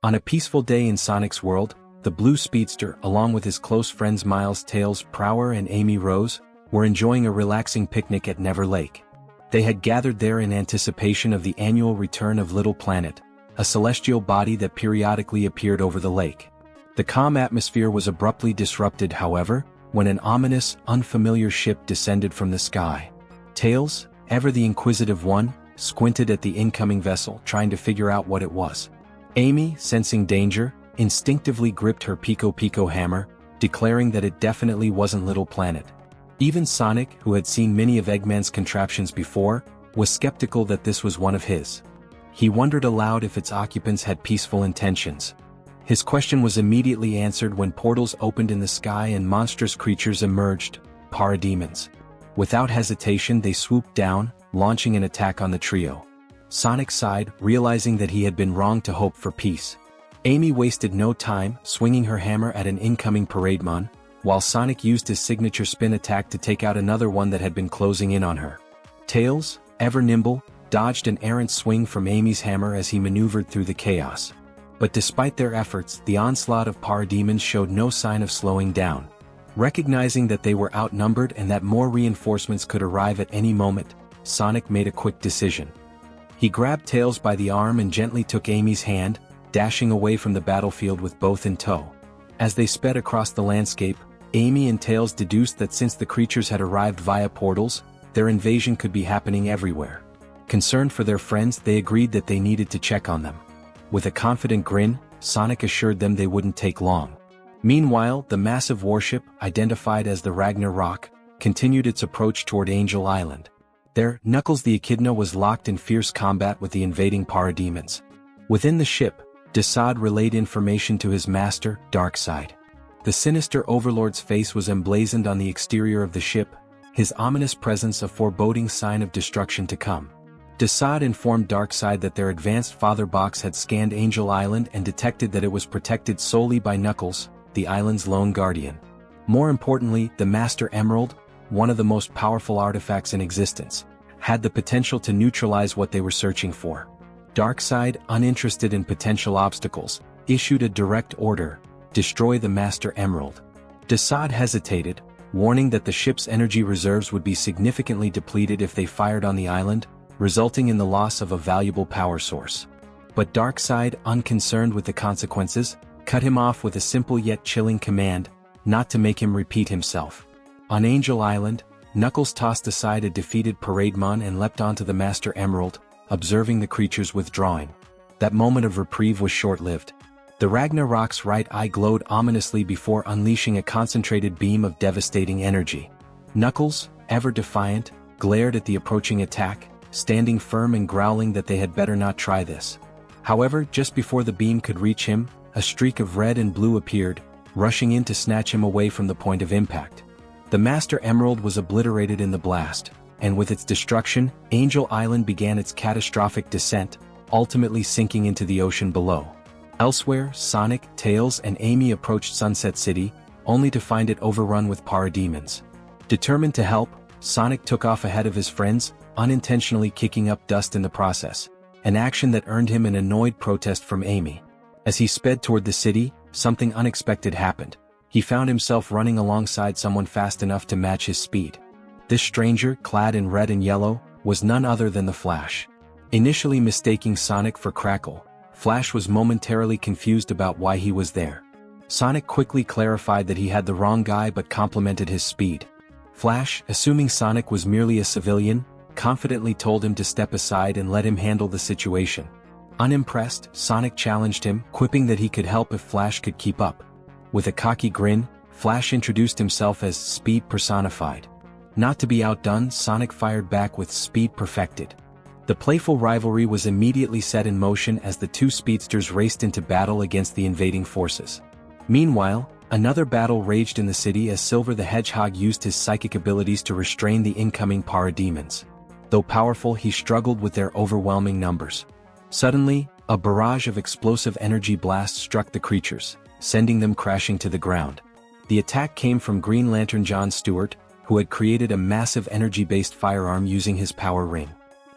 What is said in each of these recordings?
On a peaceful day in Sonic's world, the Blue Speedster, along with his close friends Miles, Tails, Prower and Amy Rose, were enjoying a relaxing picnic at Never Lake. They had gathered there in anticipation of the annual return of Little Planet, a celestial body that periodically appeared over the lake. The calm atmosphere was abruptly disrupted, however, when an ominous, unfamiliar ship descended from the sky. Tails, ever the inquisitive one, squinted at the incoming vessel, trying to figure out what it was. Amy, sensing danger, instinctively gripped her Pico Pico hammer, declaring that it definitely wasn't Little Planet. Even Sonic, who had seen many of Eggman's contraptions before, was skeptical that this was one of his. He wondered aloud if its occupants had peaceful intentions. His question was immediately answered when portals opened in the sky and monstrous creatures emerged, parademons. Without hesitation they swooped down, launching an attack on the trio. Sonic sighed, realizing that he had been wrong to hope for peace. Amy wasted no time, swinging her hammer at an incoming parademon, while Sonic used his signature spin attack to take out another one that had been closing in on her. Tails, ever nimble, dodged an errant swing from Amy's hammer as he maneuvered through the chaos. But despite their efforts, the onslaught of parademons showed no sign of slowing down. Recognizing that they were outnumbered and that more reinforcements could arrive at any moment, Sonic made a quick decision. He grabbed Tails by the arm and gently took Amy's hand, dashing away from the battlefield with both in tow. As they sped across the landscape, Amy and Tails deduced that since the creatures had arrived via portals, their invasion could be happening everywhere. Concerned for their friends, they agreed that they needed to check on them. With a confident grin, Sonic assured them they wouldn't take long. Meanwhile, the massive warship, identified as the Ragnarok, continued its approach toward Angel Island. There, Knuckles the Echidna was locked in fierce combat with the invading parademons. Within the ship, Desaad relayed information to his master, Darkseid. The sinister overlord's face was emblazoned on the exterior of the ship, his ominous presence a foreboding sign of destruction to come. Desaad informed Darkseid that their advanced father box had scanned Angel Island and detected that it was protected solely by Knuckles, the island's lone guardian. More importantly, the Master Emerald, one of the most powerful artifacts in existence, had the potential to neutralize what they were searching for. Darkseid, uninterested in potential obstacles, issued a direct order: destroy the Master Emerald. Desaad hesitated, warning that the ship's energy reserves would be significantly depleted if they fired on the island, resulting in the loss of a valuable power source. But Darkseid, unconcerned with the consequences, cut him off with a simple yet chilling command, not to make him repeat himself. On Angel Island, Knuckles tossed aside a defeated parademon and leapt onto the Master Emerald, observing the creatures withdrawing. That moment of reprieve was short-lived. The Ragnarok's right eye glowed ominously before unleashing a concentrated beam of devastating energy. Knuckles, ever defiant, glared at the approaching attack, standing firm and growling that they had better not try this. However, just before the beam could reach him, a streak of red and blue appeared, rushing in to snatch him away from the point of impact. The Master Emerald was obliterated in the blast, and with its destruction, Angel Island began its catastrophic descent, ultimately sinking into the ocean below. Elsewhere, Sonic, Tails and Amy approached Sunset City, only to find it overrun with parademons. Determined to help, Sonic took off ahead of his friends, unintentionally kicking up dust in the process, an action that earned him an annoyed protest from Amy. As he sped toward the city, something unexpected happened. He found himself running alongside someone fast enough to match his speed. This stranger, clad in red and yellow, was none other than the Flash. Initially mistaking Sonic for Crackle, Flash was momentarily confused about why he was there. Sonic quickly clarified that he had the wrong guy but complimented his speed. Flash, assuming Sonic was merely a civilian, confidently told him to step aside and let him handle the situation. Unimpressed, Sonic challenged him, quipping that he could help if Flash could keep up. With a cocky grin, Flash introduced himself as Speed Personified. Not to be outdone, Sonic fired back with Speed Perfected. The playful rivalry was immediately set in motion as the two speedsters raced into battle against the invading forces. Meanwhile, another battle raged in the city as Silver the Hedgehog used his psychic abilities to restrain the incoming parademons. Though powerful, he struggled with their overwhelming numbers. Suddenly, a barrage of explosive energy blasts struck the creatures, sending them crashing to the ground. The attack came from Green Lantern John Stewart, who had created a massive energy-based firearm using his power ring.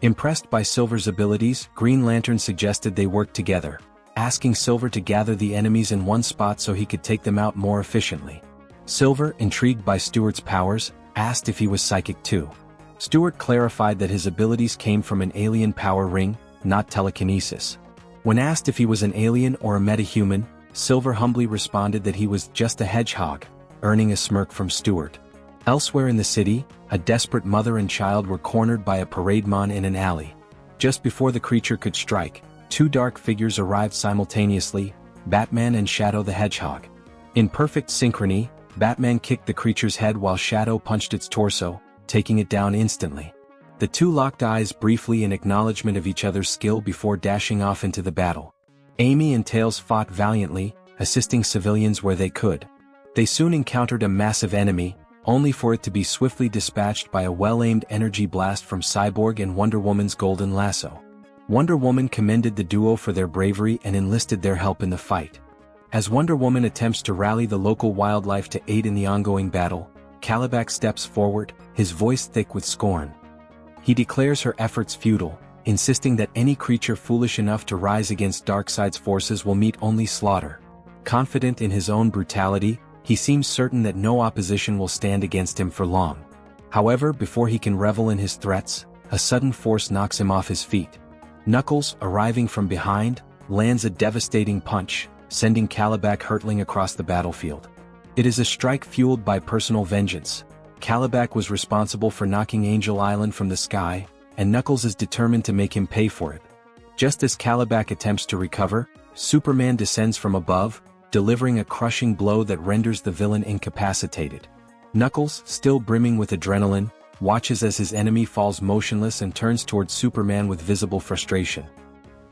Impressed by Silver's abilities, Green Lantern suggested they work together, asking Silver to gather the enemies in one spot so he could take them out more efficiently. Silver, intrigued by Stewart's powers, asked if he was psychic too. Stewart clarified that his abilities came from an alien power ring, not telekinesis. When asked if he was an alien or a metahuman, Silver humbly responded that he was just a hedgehog, earning a smirk from Stewart. Elsewhere in the city, a desperate mother and child were cornered by a parademon in an alley. Just before the creature could strike, two dark figures arrived simultaneously, Batman and Shadow the Hedgehog. In perfect synchrony, Batman kicked the creature's head while Shadow punched its torso, taking it down instantly. The two locked eyes briefly in acknowledgement of each other's skill before dashing off into the battle. Amy and Tails fought valiantly, assisting civilians where they could. They soon encountered a massive enemy, only for it to be swiftly dispatched by a well-aimed energy blast from Cyborg and Wonder Woman's golden lasso. Wonder Woman commended the duo for their bravery and enlisted their help in the fight. As Wonder Woman attempts to rally the local wildlife to aid in the ongoing battle, Kalibak steps forward, his voice thick with scorn. He declares her efforts futile, insisting that any creature foolish enough to rise against Darkseid's forces will meet only slaughter. Confident in his own brutality, he seems certain that no opposition will stand against him for long. However, before he can revel in his threats, a sudden force knocks him off his feet. Knuckles, arriving from behind, lands a devastating punch, sending Kalibak hurtling across the battlefield. It is a strike fueled by personal vengeance. Kalibak was responsible for knocking Angel Island from the sky, and Knuckles is determined to make him pay for it. Just as Kalibak attempts to recover, Superman descends from above, delivering a crushing blow that renders the villain incapacitated. Knuckles, still brimming with adrenaline, watches as his enemy falls motionless and turns towards Superman with visible frustration.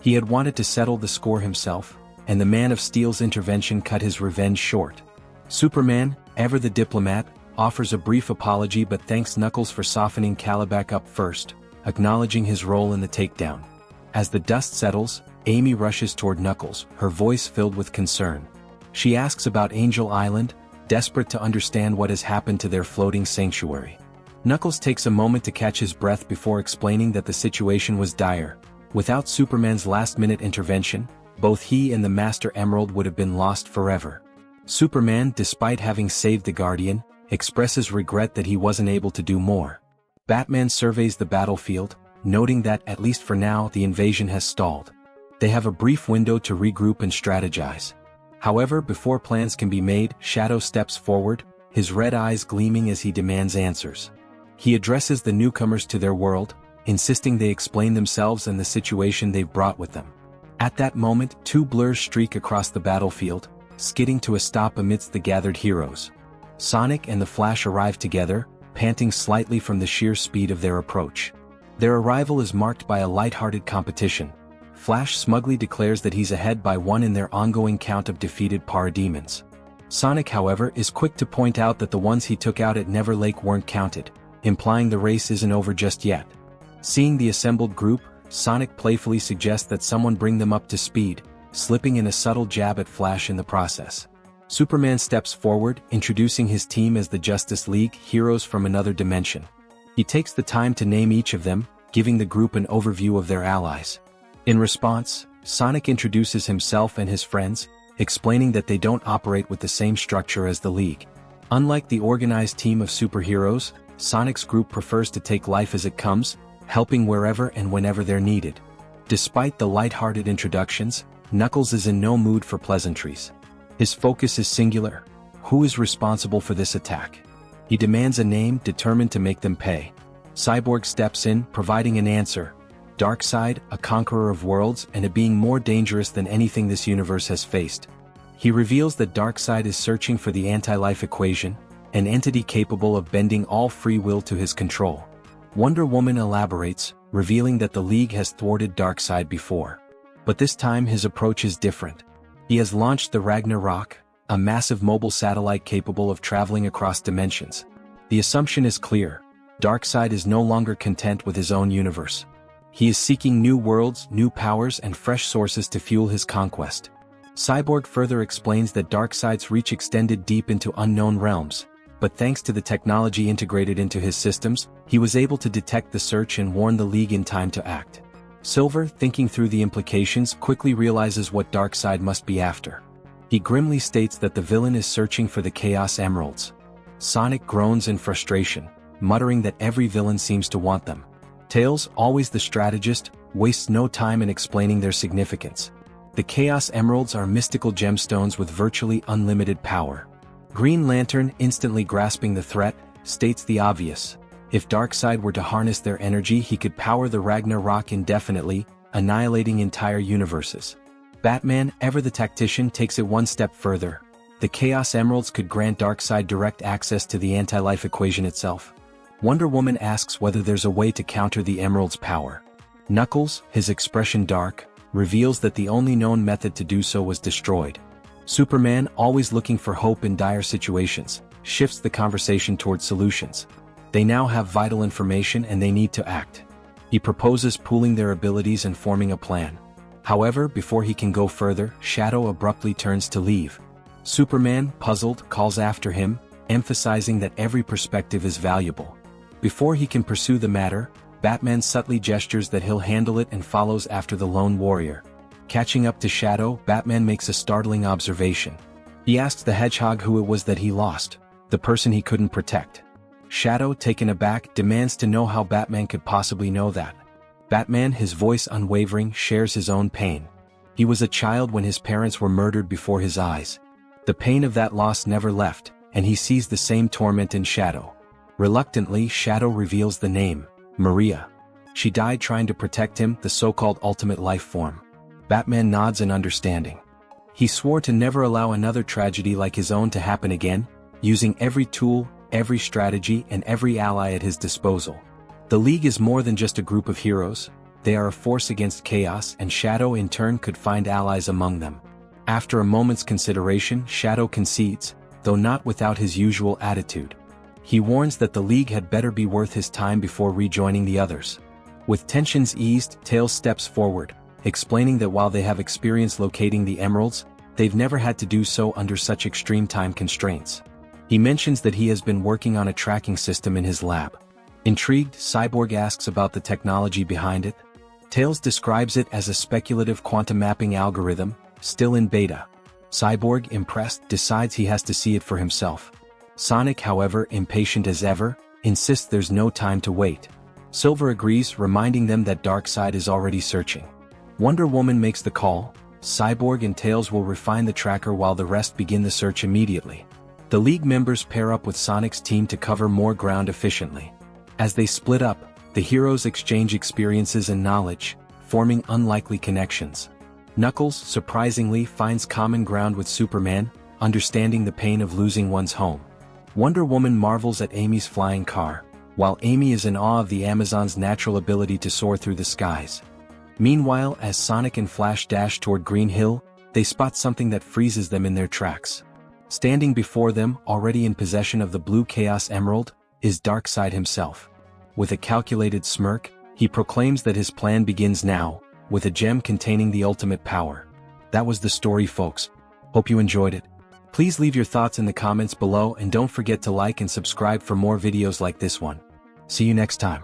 He had wanted to settle the score himself, and the Man of Steel's intervention cut his revenge short. Superman, ever the diplomat, offers a brief apology but thanks Knuckles for softening Kalibak up first, acknowledging his role in the takedown. As the dust settles, Amy rushes toward Knuckles, her voice filled with concern. She asks about Angel Island, desperate to understand what has happened to their floating sanctuary. Knuckles takes a moment to catch his breath before explaining that the situation was dire. Without Superman's last-minute intervention, both he and the Master Emerald would have been lost forever. Superman, despite having saved the Guardian, expresses regret that he wasn't able to do more. Batman surveys the battlefield, noting that, at least for now, the invasion has stalled. They have a brief window to regroup and strategize. However, before plans can be made, Shadow steps forward, his red eyes gleaming as he demands answers. He addresses the newcomers to their world, insisting they explain themselves and the situation they've brought with them. At that moment, two blurs streak across the battlefield, skidding to a stop amidst the gathered heroes. Sonic and the Flash arrive together, panting slightly from the sheer speed of their approach. Their arrival is marked by a light-hearted competition. Flash smugly declares that he's ahead by one in their ongoing count of defeated parademons. Sonic, however, is quick to point out that the ones he took out at Never Lake weren't counted, implying the race isn't over just yet. Seeing the assembled group, Sonic playfully suggests that someone bring them up to speed, slipping in a subtle jab at Flash in the process. Superman steps forward, introducing his team as the Justice League, heroes from another dimension. He takes the time to name each of them, giving the group an overview of their allies. In response, Sonic introduces himself and his friends, explaining that they don't operate with the same structure as the League. Unlike the organized team of superheroes, Sonic's group prefers to take life as it comes, helping wherever and whenever they're needed. Despite the light-hearted introductions, Knuckles is in no mood for pleasantries. His focus is singular. Who is responsible for this attack? He demands a name, determined to make them pay. Cyborg steps in, providing an answer. Darkseid, a conqueror of worlds and a being more dangerous than anything this universe has faced. He reveals that Darkseid is searching for the anti-life equation, an entity capable of bending all free will to his control. Wonder Woman elaborates, revealing that the League has thwarted Darkseid before. But this time his approach is different. He has launched the Ragnarok, a massive mobile satellite capable of traveling across dimensions. The assumption is clear. Darkseid is no longer content with his own universe. He is seeking new worlds, new powers, and fresh sources to fuel his conquest. Cyborg further explains that Darkseid's reach extended deep into unknown realms, but thanks to the technology integrated into his systems, he was able to detect the search and warn the League in time to act. Silver, thinking through the implications, quickly realizes what Darkseid must be after. He grimly states that the villain is searching for the Chaos Emeralds. Sonic groans in frustration, muttering that every villain seems to want them. Tails, always the strategist, wastes no time in explaining their significance. The Chaos Emeralds are mystical gemstones with virtually unlimited power. Green Lantern, instantly grasping the threat, states the obvious. If Darkseid were to harness their energy, he could power the Ragnarok indefinitely, annihilating entire universes. Batman, ever the tactician, takes it one step further. The Chaos Emeralds could grant Darkseid direct access to the anti-life equation itself. Wonder Woman asks whether there's a way to counter the Emerald's power. Knuckles, his expression dark, reveals that the only known method to do so was destroyed. Superman, always looking for hope in dire situations, shifts the conversation toward solutions. They now have vital information and they need to act. He proposes pooling their abilities and forming a plan. However, before he can go further, Shadow abruptly turns to leave. Superman, puzzled, calls after him, emphasizing that every perspective is valuable. Before he can pursue the matter, Batman subtly gestures that he'll handle it and follows after the lone warrior. Catching up to Shadow, Batman makes a startling observation. He asks the Hedgehog who it was that he lost, the person he couldn't protect. Shadow, taken aback, demands to know how Batman could possibly know that. Batman, his voice unwavering, shares his own pain. He was a child when his parents were murdered before his eyes. The pain of that loss never left, and he sees the same torment in Shadow. Reluctantly, Shadow reveals the name, Maria. She died trying to protect him, the so-called ultimate life form. Batman nods in understanding. He swore to never allow another tragedy like his own to happen again, using every tool, every strategy, and every ally at his disposal. The League is more than just a group of heroes. They are a force against chaos, and Shadow in turn could find allies among them. After a moment's consideration, Shadow concedes, though not without his usual attitude. He warns that the League had better be worth his time before rejoining the others. With tensions eased, Tails steps forward, explaining that while they have experience locating the emeralds, they've never had to do so under such extreme time constraints. He mentions that he has been working on a tracking system in his lab. Intrigued, Cyborg asks about the technology behind it. Tails describes it as a speculative quantum mapping algorithm, still in beta. Cyborg, impressed, decides he has to see it for himself. Sonic, however, impatient as ever, insists there's no time to wait. Silver agrees, reminding them that Darkseid is already searching. Wonder Woman makes the call. Cyborg and Tails will refine the tracker while the rest begin the search immediately. The League members pair up with Sonic's team to cover more ground efficiently. As they split up, the heroes exchange experiences and knowledge, forming unlikely connections. Knuckles, surprisingly, finds common ground with Superman, understanding the pain of losing one's home. Wonder Woman marvels at Amy's flying car, while Amy is in awe of the Amazon's natural ability to soar through the skies. Meanwhile, as Sonic and Flash dash toward Green Hill, they spot something that freezes them in their tracks. Standing before them, already in possession of the blue Chaos Emerald, is Darkseid himself. With a calculated smirk, he proclaims that his plan begins now, with a gem containing the ultimate power. That was the story, folks. Hope you enjoyed it. Please leave your thoughts in the comments below and don't forget to like and subscribe for more videos like this one. See you next time.